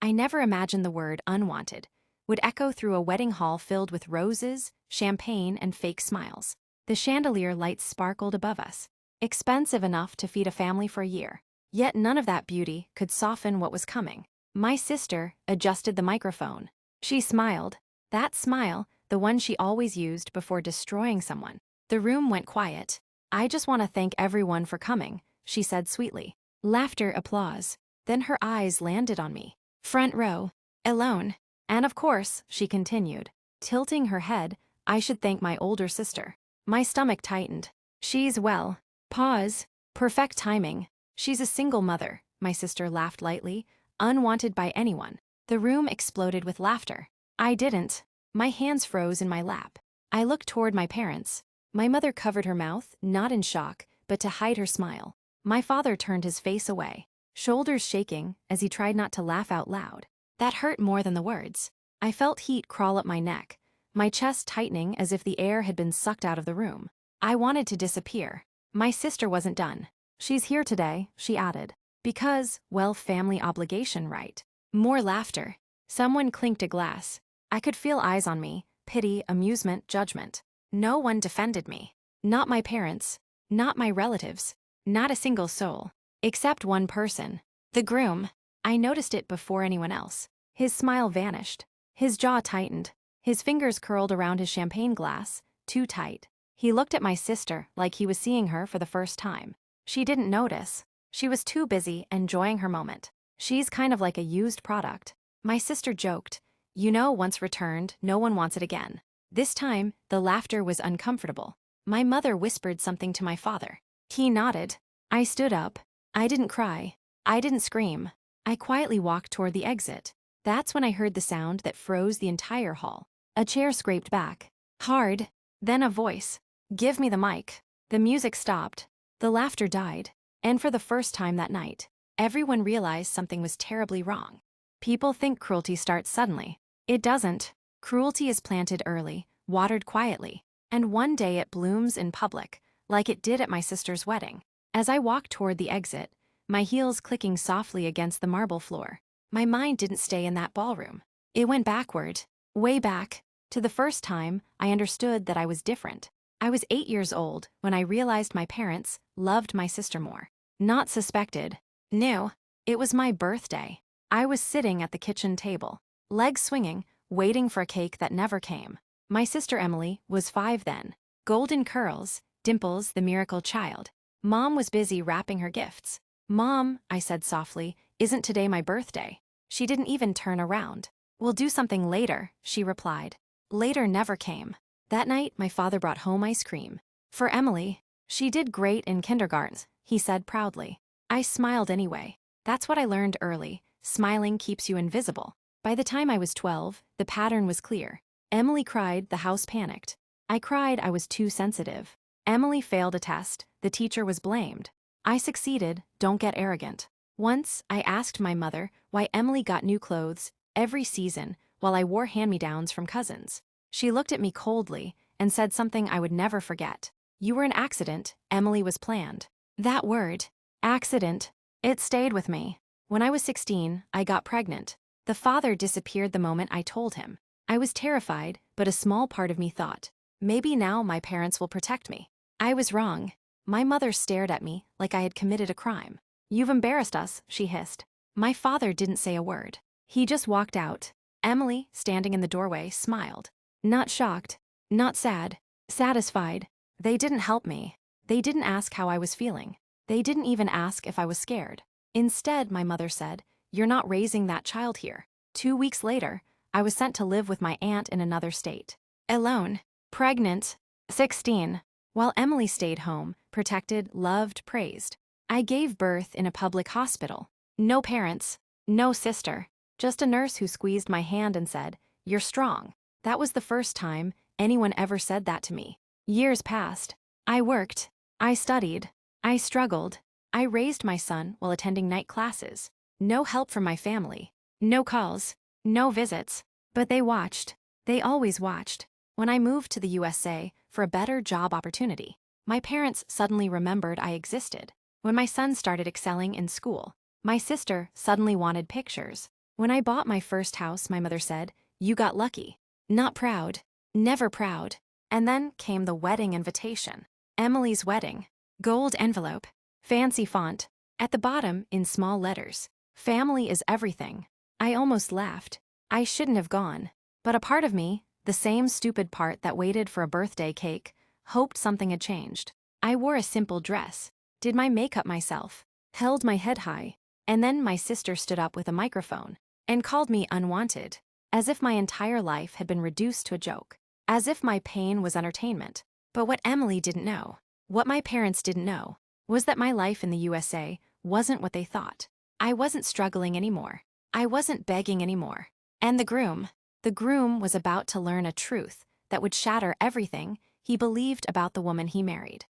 I never imagined the word unwanted would echo through a wedding hall filled with roses, champagne, and fake smiles. The chandelier lights sparkled above us, expensive enough to feed a family for a year. Yet none of that beauty could soften what was coming. My sister adjusted the microphone. She smiled. That smile, the one she always used before destroying someone. The room went quiet. "I just want to thank everyone for coming," she said sweetly. Laughter, applause. Then her eyes landed on me. Front row. Alone. And of course, she continued, tilting her head, "I should thank my older sister." My stomach tightened. "She's well." Pause. Perfect timing. "She's a single mother," my sister laughed lightly, "unwanted by anyone." The room exploded with laughter. I didn't. My hands froze in my lap. I looked toward my parents. My mother covered her mouth, not in shock, but to hide her smile. My father turned his face away, shoulders shaking as he tried not to laugh out loud. That hurt more than the words. I felt heat crawl up my neck, my chest tightening as if the air had been sucked out of the room. I wanted to disappear. My sister wasn't done. "She's here today," she added. "Because, well, family obligation, right?" More laughter. Someone clinked a glass. I could feel eyes on me, pity, amusement, judgment. No one defended me. Not my parents. Not my relatives. Not a single soul. Except one person. The groom. I noticed it before anyone else. His smile vanished. His jaw tightened. His fingers curled around his champagne glass, too tight. He looked at my sister like he was seeing her for the first time. She didn't notice. She was too busy enjoying her moment. "She's kind of like a used product." My sister joked. "You know, once returned, no one wants it again." This time, the laughter was uncomfortable. My mother whispered something to my father. He nodded. I stood up. I didn't cry. I didn't scream. I quietly walked toward the exit. That's when I heard the sound that froze the entire hall. A chair scraped back. Hard. Then a voice. "Give me the mic." The music stopped. The laughter died. And for the first time that night, everyone realized something was terribly wrong. People think cruelty starts suddenly. It doesn't. Cruelty is planted early, watered quietly, and one day it blooms in public, like it did at my sister's wedding. As I walked toward the exit, my heels clicking softly against the marble floor, my mind didn't stay in that ballroom. It went backward, way back, to the first time I understood that I was different. I was 8 years old when I realized my parents loved my sister more. Not suspected. Knew. It was my birthday. I was sitting at the kitchen table, legs swinging, waiting for a cake that never came. My sister Emily was 5 then. Golden curls, dimples, the miracle child. Mom was busy wrapping her gifts. "Mom," I said softly, "isn't today my birthday?" She didn't even turn around. "We'll do something later," she replied. Later never came. That night, my father brought home ice cream. For Emily. "She did great in kindergarten," he said proudly. I smiled anyway. That's what I learned early. Smiling keeps you invisible. By the time I was 12, the pattern was clear. Emily cried, the house panicked. I cried, I was too sensitive. Emily failed a test, the teacher was blamed. I succeeded, don't get arrogant. Once, I asked my mother why Emily got new clothes every season while I wore hand-me-downs from cousins. She looked at me coldly and said something I would never forget. "You were an accident, Emily was planned." That word, accident, it stayed with me. When I was 16, I got pregnant. The father disappeared the moment I told him. I was terrified, but a small part of me thought, maybe now my parents will protect me. I was wrong. My mother stared at me like I had committed a crime. "You've embarrassed us," she hissed. My father didn't say a word. He just walked out. Emily, standing in the doorway, smiled. Not shocked, not sad, satisfied. They didn't help me. They didn't ask how I was feeling. They didn't even ask if I was scared. Instead, my mother said, "You're not raising that child here." 2 weeks later, I was sent to live with my aunt in another state. Alone, pregnant, 16, while Emily stayed home, protected, loved, praised. I gave birth in a public hospital. No parents, no sister, just a nurse who squeezed my hand and said, "You're strong." That was the first time anyone ever said that to me. Years passed. I worked. I studied. I struggled. I raised my son while attending night classes. No help from my family. No calls. No visits. But they watched. They always watched. When I moved to the USA for a better job opportunity, my parents suddenly remembered I existed. When my son started excelling in school, my sister suddenly wanted pictures. When I bought my first house, my mother said, "You got lucky." Not proud. Never proud. And then came the wedding invitation. Emily's wedding. Gold envelope. Fancy font. At the bottom, in small letters, "Family is everything." I almost laughed. I shouldn't have gone. But a part of me, the same stupid part that waited for a birthday cake, hoped something had changed. I wore a simple dress, did my makeup myself, held my head high, and then my sister stood up with a microphone and called me unwanted, as if my entire life had been reduced to a joke, as if my pain was entertainment. But what Emily didn't know, what my parents didn't know, was that my life in the USA wasn't what they thought. I wasn't struggling anymore. I wasn't begging anymore. And the groom was about to learn a truth that would shatter everything he believed about the woman he married.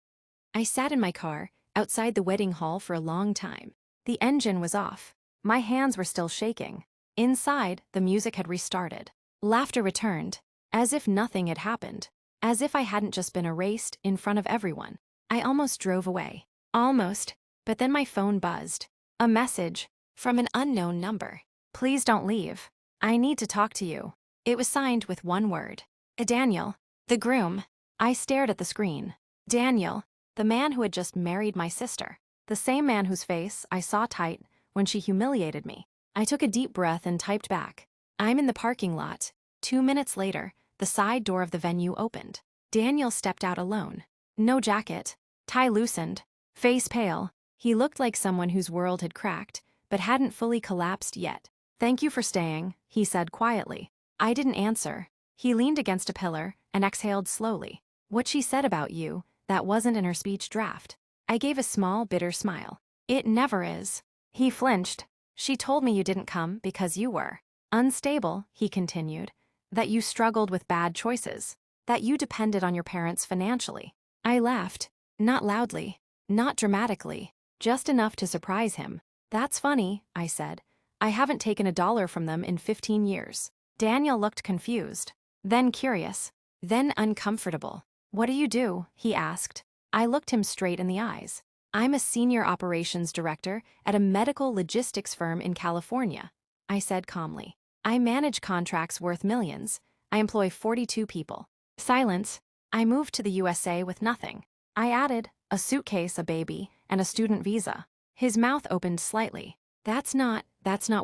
I sat in my car, outside the wedding hall for a long time. The engine was off. My hands were still shaking. Inside, the music had restarted. Laughter returned, as if nothing had happened, as if I hadn't just been erased in front of everyone. I almost drove away. Almost. But then my phone buzzed. A message from an unknown number. "Please don't leave. I need to talk to you." It was signed with one word. Daniel, the groom. I stared at the screen. Daniel, the man who had just married my sister. The same man whose face I saw tight when she humiliated me. I took a deep breath and typed back. "I'm in the parking lot." 2 minutes later, the side door of the venue opened. Daniel stepped out alone. No jacket. Tie loosened. Face pale. He looked like someone whose world had cracked, but hadn't fully collapsed yet. "Thank you for staying," he said quietly. I didn't answer. He leaned against a pillar and exhaled slowly. "What she said about you, that wasn't in her speech draft." I gave a small, bitter smile. "It never is." He flinched. "She told me you didn't come because you were unstable," he continued, "that you struggled with bad choices, that you depended on your parents financially." I laughed. Not loudly, not dramatically, just enough to surprise him. "That's funny," I said. "I haven't taken $1 from them in 15 years. Daniel looked confused, then curious, then uncomfortable. "What do you do?" he asked. I looked him straight in the eyes. "I'm a senior operations director at a medical logistics firm in California," I said calmly. "I manage contracts worth millions. I employ 42 people." Silence. "I moved to the USA with nothing," I added, "a suitcase, a baby, and a student visa." His mouth opened slightly. That's not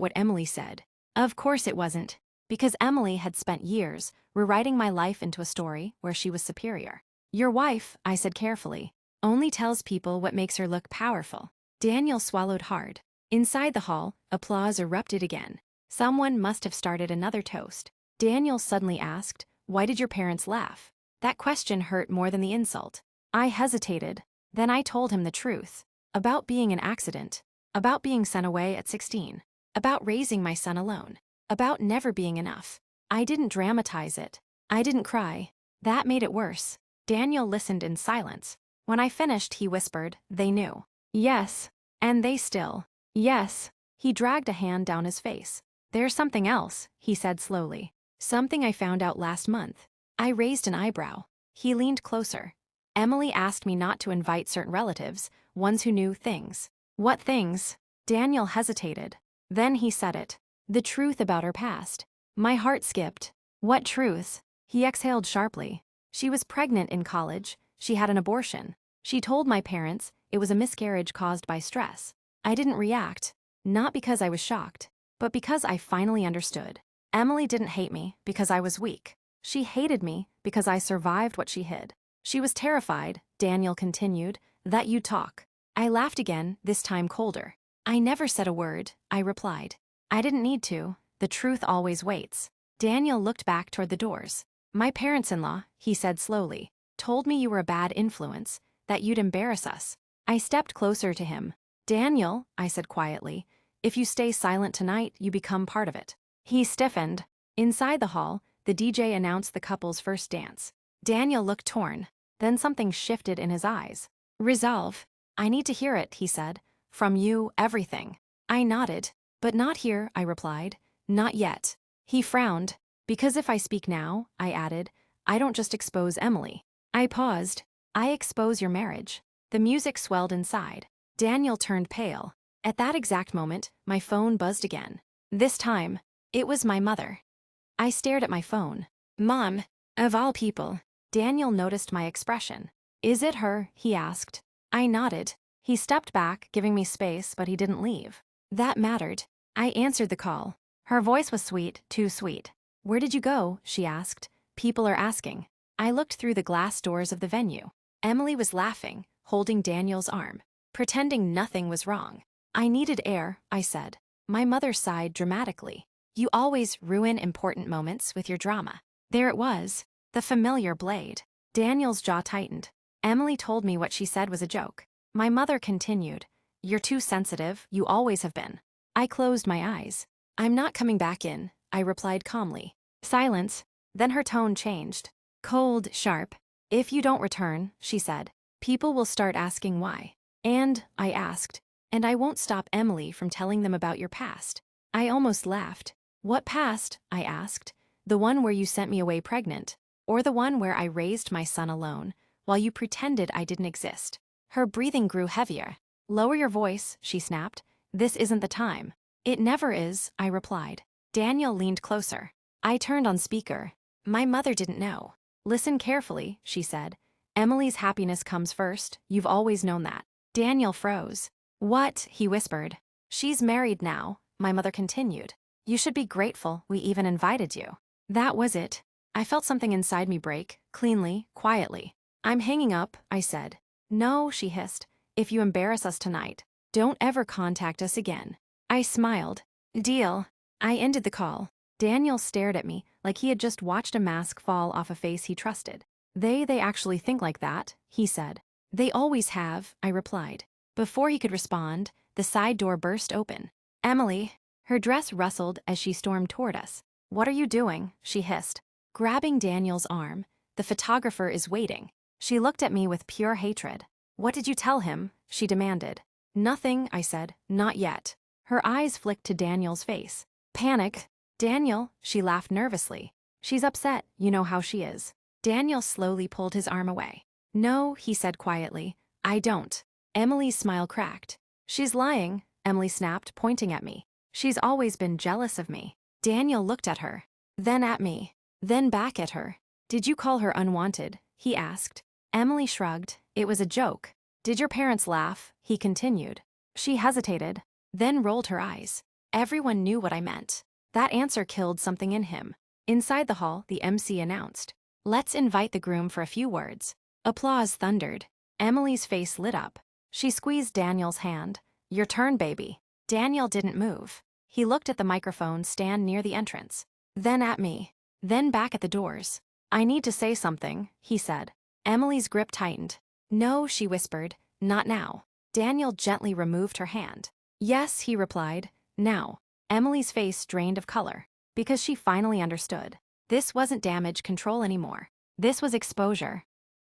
what Emily said." Of course it wasn't, because Emily had spent years rewriting my life into a story where she was superior. "Your wife," I said carefully, "only tells people what makes her look powerful." Daniel swallowed hard. Inside the hall, applause erupted again. Someone must have started another toast. Daniel suddenly asked, "Why did your parents laugh?" That question hurt more than the insult. I hesitated. Then I told him the truth. About being an accident. About being sent away at 16. About raising my son alone. About never being enough. I didn't dramatize it. I didn't cry. That made it worse. Daniel listened in silence. When I finished, he whispered, "They knew." "Yes. And they still." "Yes." He dragged a hand down his face. "There's something else," he said slowly. "Something I found out last month." I raised an eyebrow. He leaned closer. "Emily asked me not to invite certain relatives, ones who knew things." "What things?" Daniel hesitated. Then he said it. "The truth about her past." My heart skipped. "What truth?" He exhaled sharply. "She was pregnant in college. She had an abortion. She told my parents it was a miscarriage caused by stress." I didn't react. Not because I was shocked, but because I finally understood. Emily didn't hate me because I was weak. She hated me because I survived what she hid. "She was terrified," Daniel continued, "that you'd talk." I laughed again, this time colder. "I never said a word," I replied. "I didn't need to. The truth always waits." Daniel looked back toward the doors. "My parents-in-law," he said slowly, "told me you were a bad influence, that you'd embarrass us." I stepped closer to him. "Daniel," I said quietly, "if you stay silent tonight, you become part of it." He stiffened. Inside the hall, the DJ announced the couple's first dance. Daniel looked torn. Then something shifted in his eyes. "Resolve." "I need to hear it," he said. "From you, everything." I nodded. "But not here," I replied. "Not yet." He frowned. "Because if I speak now," I added, "I don't just expose Emily." I paused. "I expose your marriage." The music swelled inside. Daniel turned pale. At that exact moment, my phone buzzed again. This time, it was my mother. I stared at my phone. Mom, of all people. Daniel noticed my expression. Is it her? He asked. I nodded. He stepped back, giving me space, but he didn't leave. That mattered. I answered the call. Her voice was sweet, too sweet. Where did you go? She asked. People are asking. I looked through the glass doors of the venue. Emily was laughing, holding Daniel's arm, pretending nothing was wrong. I needed air, I said. My mother sighed dramatically. You always ruin important moments with your drama. There it was, the familiar blade. Daniel's jaw tightened. Emily told me what she said was a joke. My mother continued. You're too sensitive, you always have been. I closed my eyes. I'm not coming back in, I replied calmly. Silence. Then her tone changed. Cold, sharp. If you don't return, she said, people will start asking why. And, I asked, and I won't stop Emily from telling them about your past. I almost laughed. What past? I asked. The one where you sent me away pregnant, or the one where I raised my son alone, while you pretended I didn't exist. Her breathing grew heavier. Lower your voice, she snapped. This isn't the time. It never is, I replied. Daniel leaned closer. I turned on speaker. My mother didn't know. Listen carefully, she said. Emily's happiness comes first, you've always known that. Daniel froze. What? He whispered. She's married now, my mother continued. You should be grateful we even invited you. That was it. I felt something inside me break, cleanly, quietly. I'm hanging up, I said. No, she hissed. If you embarrass us tonight, don't ever contact us again. I smiled. Deal. I ended the call. Daniel stared at me like he had just watched a mask fall off a face he trusted. They actually think like that, he said. They always have, I replied. Before he could respond, the side door burst open. Emily. Her dress rustled as she stormed toward us. What are you doing? She hissed. Grabbing Daniel's arm. The photographer is waiting. She looked at me with pure hatred. What did you tell him? She demanded. Nothing, I said. Not yet. Her eyes flicked to Daniel's face. Panic. Daniel, she laughed nervously. She's upset, you know how she is. Daniel slowly pulled his arm away. No, he said quietly. I don't. Emily's smile cracked. She's lying, Emily snapped, pointing at me. She's always been jealous of me. Daniel looked at her. Then at me. Then back at her. Did you call her unwanted? He asked. Emily shrugged. It was a joke. Did your parents laugh? He continued. She hesitated, then rolled her eyes. Everyone knew what I meant. That answer killed something in him. Inside the hall, the MC announced. Let's invite the groom for a few words. Applause thundered. Emily's face lit up. She squeezed Daniel's hand. Your turn, baby. Daniel didn't move. He looked at the microphone stand near the entrance. Then at me. Then back at the doors. I need to say something, he said. Emily's grip tightened. No, she whispered. Not now. Daniel gently removed her hand. Yes, he replied. Now. Emily's face drained of color. Because she finally understood. This wasn't damage control anymore. This was exposure.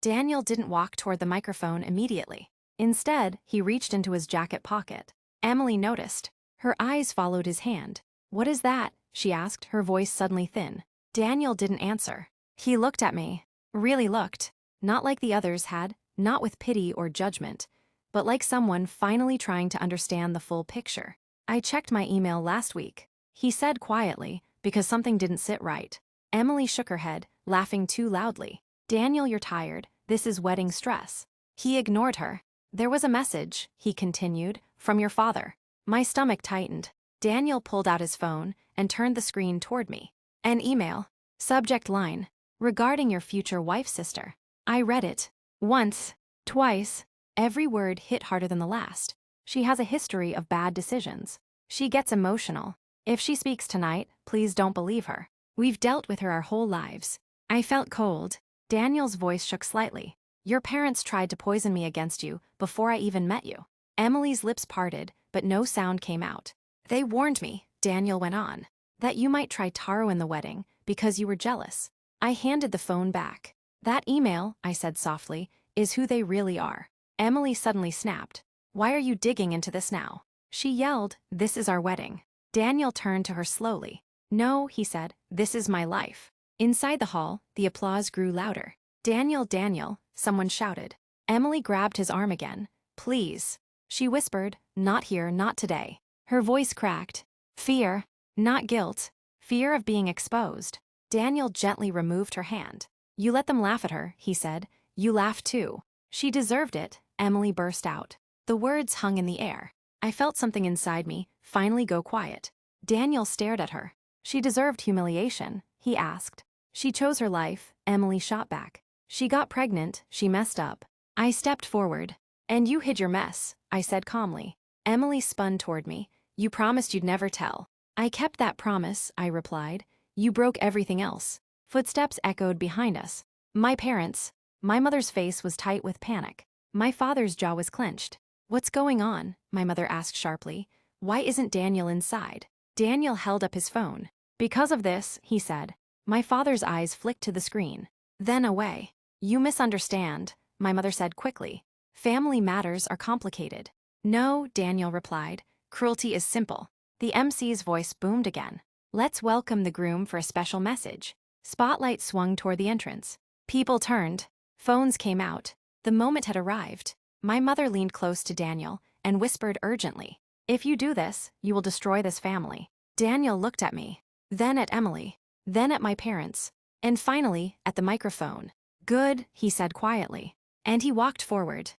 Daniel didn't walk toward the microphone immediately. Instead, he reached into his jacket pocket. Emily noticed. Her eyes followed his hand. What is that? She asked, her voice suddenly thin. Daniel didn't answer. He looked at me. Really looked. Not like the others had, not with pity or judgment, but like someone finally trying to understand the full picture. I checked my email last week, he said quietly, because something didn't sit right. Emily shook her head, laughing too loudly. Daniel, you're tired. This is wedding stress. He ignored her. There was a message, he continued, from your father. My stomach tightened. Daniel pulled out his phone and turned the screen toward me. An email. Subject line. Regarding your future wife, sister. I read it. Once. Twice. Every word hit harder than the last. She has a history of bad decisions. She gets emotional. If she speaks tonight, please don't believe her. We've dealt with her our whole lives. I felt cold. Daniel's voice shook slightly. Your parents tried to poison me against you before I even met you. Emily's lips parted, but no sound came out. They warned me, Daniel went on, that you might try Taro in the wedding because you were jealous. I handed the phone back. That email, I said softly, is who they really are. Emily suddenly snapped. Why are you digging into this now? She yelled, this is our wedding. Daniel turned to her slowly. No, he said, this is my life. Inside the hall, the applause grew louder. Daniel, someone shouted. Emily grabbed his arm again. Please. She whispered, not here, not today. Her voice cracked. Fear. Not guilt. Fear of being exposed. Daniel gently removed her hand. You let them laugh at her, he said. You laugh too. She deserved it, Emily burst out. The words hung in the air. I felt something inside me finally go quiet. Daniel stared at her. She deserved humiliation, he asked. She chose her life, Emily shot back. She got pregnant, she messed up. I stepped forward. And you hid your mess, I said calmly. Emily spun toward me. You promised you'd never tell. I kept that promise, I replied. You broke everything else. Footsteps echoed behind us. My parents. My mother's face was tight with panic. My father's jaw was clenched. What's going on? My mother asked sharply. Why isn't Daniel inside? Daniel held up his phone. Because of this, he said. My father's eyes flicked to the screen. Then away. You misunderstand, my mother said quickly. Family matters are complicated. No, Daniel replied. Cruelty is simple. The MC's voice boomed again. Let's welcome the groom for a special message. Spotlight swung toward the entrance. People turned. Phones came out. The moment had arrived. My mother leaned close to Daniel and whispered urgently. If you do this, you will destroy this family. Daniel looked at me, then at Emily, then at my parents, and finally at the microphone. Good, he said quietly. And he walked forward.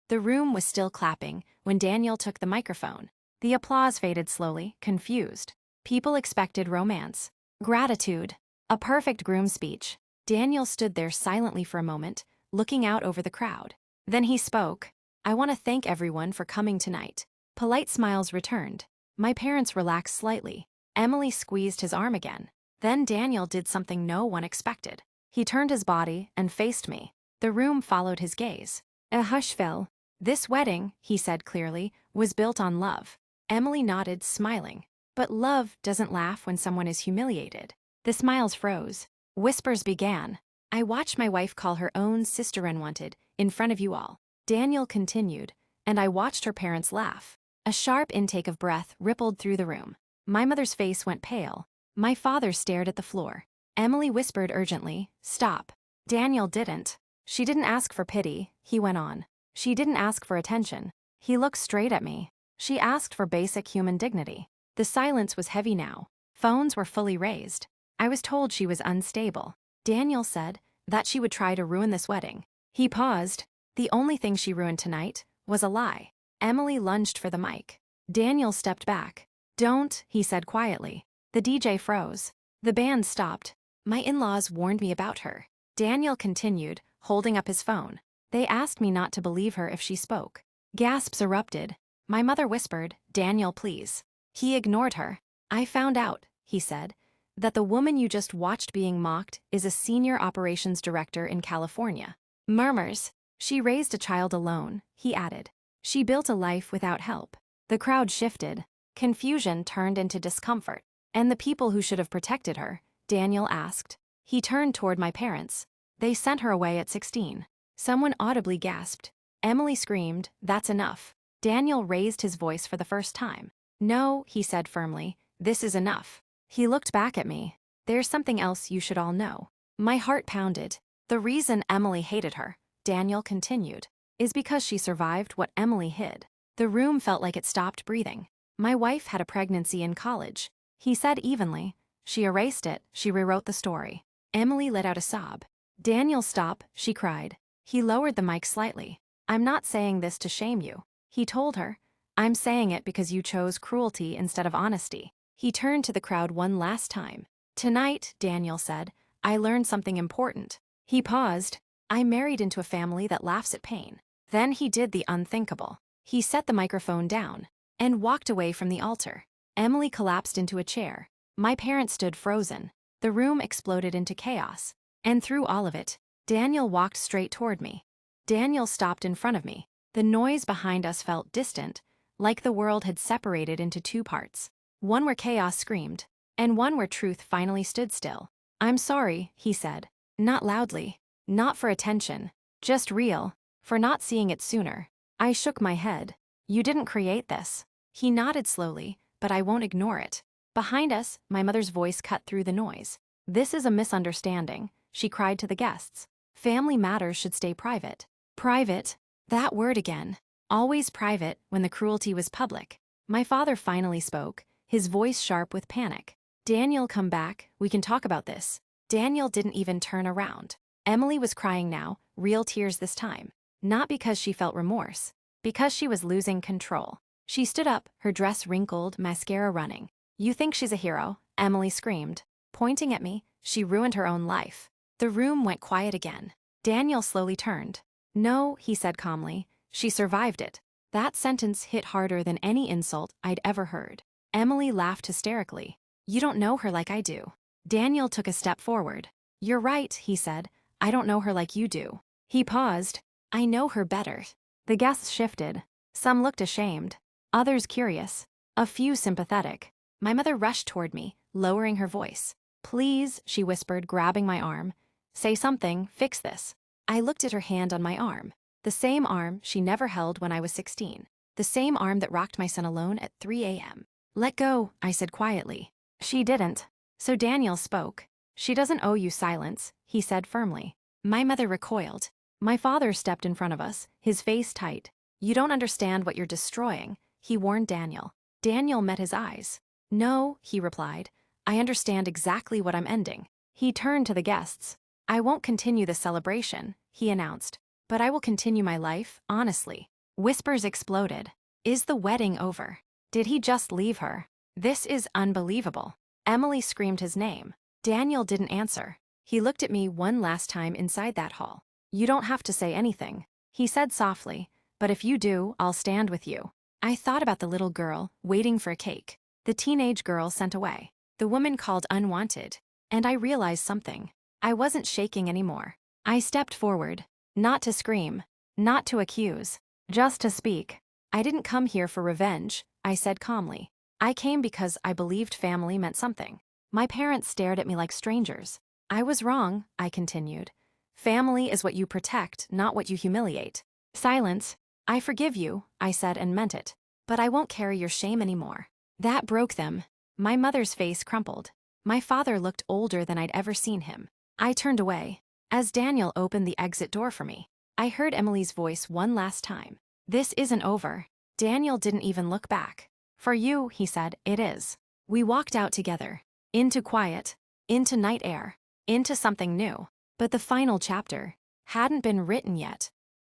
The room was still clapping when Daniel took the microphone. The applause faded slowly, confused. People expected romance, gratitude, a perfect groom speech. Daniel stood there silently for a moment, looking out over the crowd. Then he spoke. I want to thank everyone for coming tonight. Polite smiles returned. My parents relaxed slightly. Emily squeezed his arm again. Then Daniel did something no one expected. He turned his body and faced me. The room followed his gaze. A hush fell. This wedding, he said clearly, was built on love. Emily nodded, smiling. But love doesn't laugh when someone is humiliated. The smiles froze. Whispers began. I watched my wife call her own sister unwanted in front of you all. Daniel continued, and I watched her parents laugh. A sharp intake of breath rippled through the room. My mother's face went pale. My father stared at the floor. Emily whispered urgently, stop. Daniel didn't. She didn't ask for pity, he went on. She didn't ask for attention. He looked straight at me. She asked for basic human dignity. The silence was heavy now. Phones were fully raised. I was told she was unstable. Daniel said that she would try to ruin this wedding. He paused. The only thing she ruined tonight was a lie. Emily lunged for the mic. Daniel stepped back. Don't, he said quietly. The DJ froze. The band stopped. My in-laws warned me about her. Daniel continued, holding up his phone. They asked me not to believe her if she spoke. Gasps erupted. My mother whispered, Daniel, please. He ignored her. I found out, he said, that the woman you just watched being mocked is a senior operations director in California. Murmurs. She raised a child alone, he added. She built a life without help. The crowd shifted. Confusion turned into discomfort. And the people who should have protected her, Daniel asked. He turned toward my parents. They sent her away at 16. Someone audibly gasped. Emily screamed, that's enough. Daniel raised his voice for the first time. No, he said firmly, this is enough. He looked back at me. There's something else you should all know. My heart pounded. The reason Emily hated her, Daniel continued, is because she survived what Emily hid. The room felt like it stopped breathing. My wife had a pregnancy in college. He said evenly. She erased it, she rewrote the story. Emily let out a sob. Daniel, stop, she cried. He lowered the mic slightly. I'm not saying this to shame you, he told her. I'm saying it because you chose cruelty instead of honesty. He turned to the crowd one last time. Tonight, Daniel said, I learned something important. He paused. I married into a family that laughs at pain. Then he did the unthinkable. He set the microphone down and walked away from the altar. Emily collapsed into a chair. My parents stood frozen. The room exploded into chaos. And through all of it, Daniel walked straight toward me. Daniel stopped in front of me. The noise behind us felt distant, like the world had separated into two parts. One where chaos screamed, and one where truth finally stood still. I'm sorry, he said. Not loudly. Not for attention. Just real. For not seeing it sooner. I shook my head. You didn't create this. He nodded slowly, but I won't ignore it. Behind us, my mother's voice cut through the noise. This is a misunderstanding, she cried to the guests. Family matters should stay private. Private? That word again. Always private when the cruelty was public. My father finally spoke, his voice sharp with panic. Daniel, come back, we can talk about this. Daniel didn't even turn around. Emily was crying now, real tears this time. Not because she felt remorse, because she was losing control. She stood up, her dress wrinkled, mascara running. You think she's a hero? Emily screamed. Pointing at me, she ruined her own life. The room went quiet again. Daniel slowly turned. No, he said calmly, she survived it. That sentence hit harder than any insult I'd ever heard. Emily laughed hysterically. You don't know her like I do. Daniel took a step forward. You're right, he said. I don't know her like you do. He paused. I know her better. The guests shifted. Some looked ashamed, others curious, a few sympathetic. My mother rushed toward me, lowering her voice. Please, she whispered, grabbing my arm. Say something, fix this. I looked at her hand on my arm. The same arm she never held when I was 16. The same arm that rocked my son alone at 3 a.m. Let go, I said quietly. She didn't. So Daniel spoke. She doesn't owe you silence, he said firmly. My mother recoiled. My father stepped in front of us, his face tight. You don't understand what you're destroying, he warned Daniel. Daniel met his eyes. No, he replied. I understand exactly what I'm ending. He turned to the guests. I won't continue the celebration, he announced. But I will continue my life, honestly. Whispers exploded. Is the wedding over? Did he just leave her? This is unbelievable. Emily screamed his name. Daniel didn't answer. He looked at me one last time inside that hall. You don't have to say anything, he said softly, but if you do, I'll stand with you. I thought about the little girl, waiting for a cake. The teenage girl sent away. The woman called Unwanted. And I realized something. I wasn't shaking anymore. I stepped forward. Not to scream, not to accuse, just to speak. I didn't come here for revenge, I said calmly. I came because I believed family meant something. My parents stared at me like strangers. I was wrong, I continued. Family is what you protect, not what you humiliate. Silence. I forgive you, I said and meant it. But I won't carry your shame anymore. That broke them. My mother's face crumpled. My father looked older than I'd ever seen him. I turned away. As Daniel opened the exit door for me, I heard Emily's voice one last time. This isn't over. Daniel didn't even look back. For you, he said, it is. We walked out together. Into quiet. Into night air. Into something new. But the final chapter hadn't been written yet.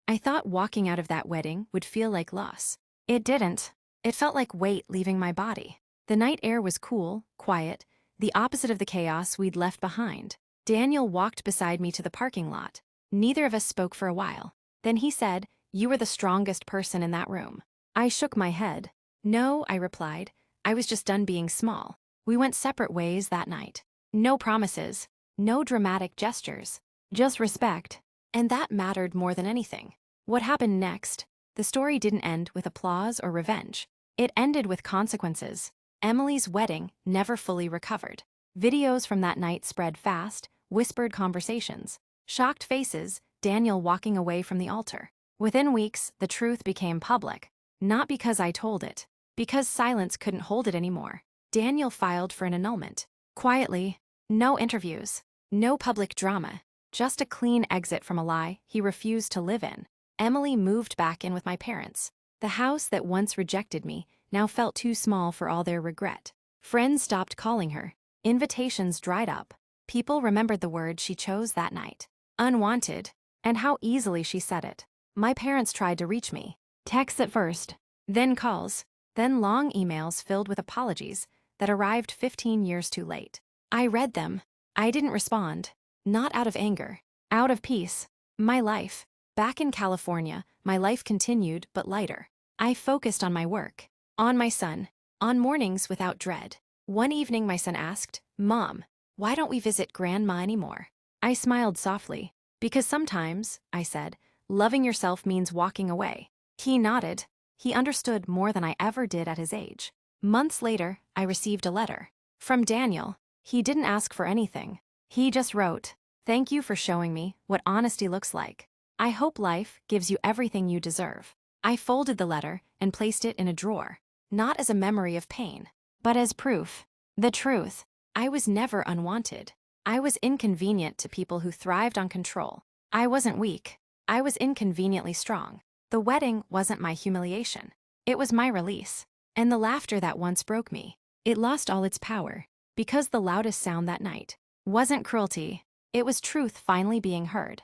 I thought walking out of that wedding would feel like loss. It didn't. It felt like weight leaving my body. The night air was cool, quiet, the opposite of the chaos we'd left behind. Daniel walked beside me to the parking lot. Neither of us spoke for a while. Then he said, You were the strongest person in that room. I shook my head. No, I replied. I was just done being small. We went separate ways that night. No promises. No dramatic gestures, just respect. And that mattered more than anything. What happened next? The story didn't end with applause or revenge. It ended with consequences. Emily's wedding never fully recovered. Videos from that night spread fast, whispered conversations, shocked faces, Daniel walking away from the altar. Within weeks, the truth became public. Not because I told it, because silence couldn't hold it anymore. Daniel filed for an annulment. Quietly. No interviews, no public drama, just a clean exit from a lie he refused to live in. Emily moved back in with my parents. The house that once rejected me now felt too small for all their regret. Friends stopped calling her. Invitations dried up. People remembered the word she chose that night. Unwanted. And how easily she said it. My parents tried to reach me. Texts at first, then calls, then long emails filled with apologies that arrived 15 years too late. I read them. I didn't respond. Not out of anger. Out of peace. My life. Back in California, my life continued but lighter. I focused on my work. On my son. On mornings without dread. One evening my son asked, Mom, why don't we visit Grandma anymore? I smiled softly. Because sometimes, I said, loving yourself means walking away. He nodded. He understood more than I ever did at his age. Months later, I received a letter. From Daniel. He didn't ask for anything. He just wrote, Thank you for showing me what honesty looks like. I hope life gives you everything you deserve. I folded the letter and placed it in a drawer, not as a memory of pain, but as proof. The truth. I was never unwanted. I was inconvenient to people who thrived on control. I wasn't weak. I was inconveniently strong. The wedding wasn't my humiliation. It was my release. And the laughter that once broke me, It lost all its power, because the loudest sound that night wasn't cruelty, it was truth finally being heard.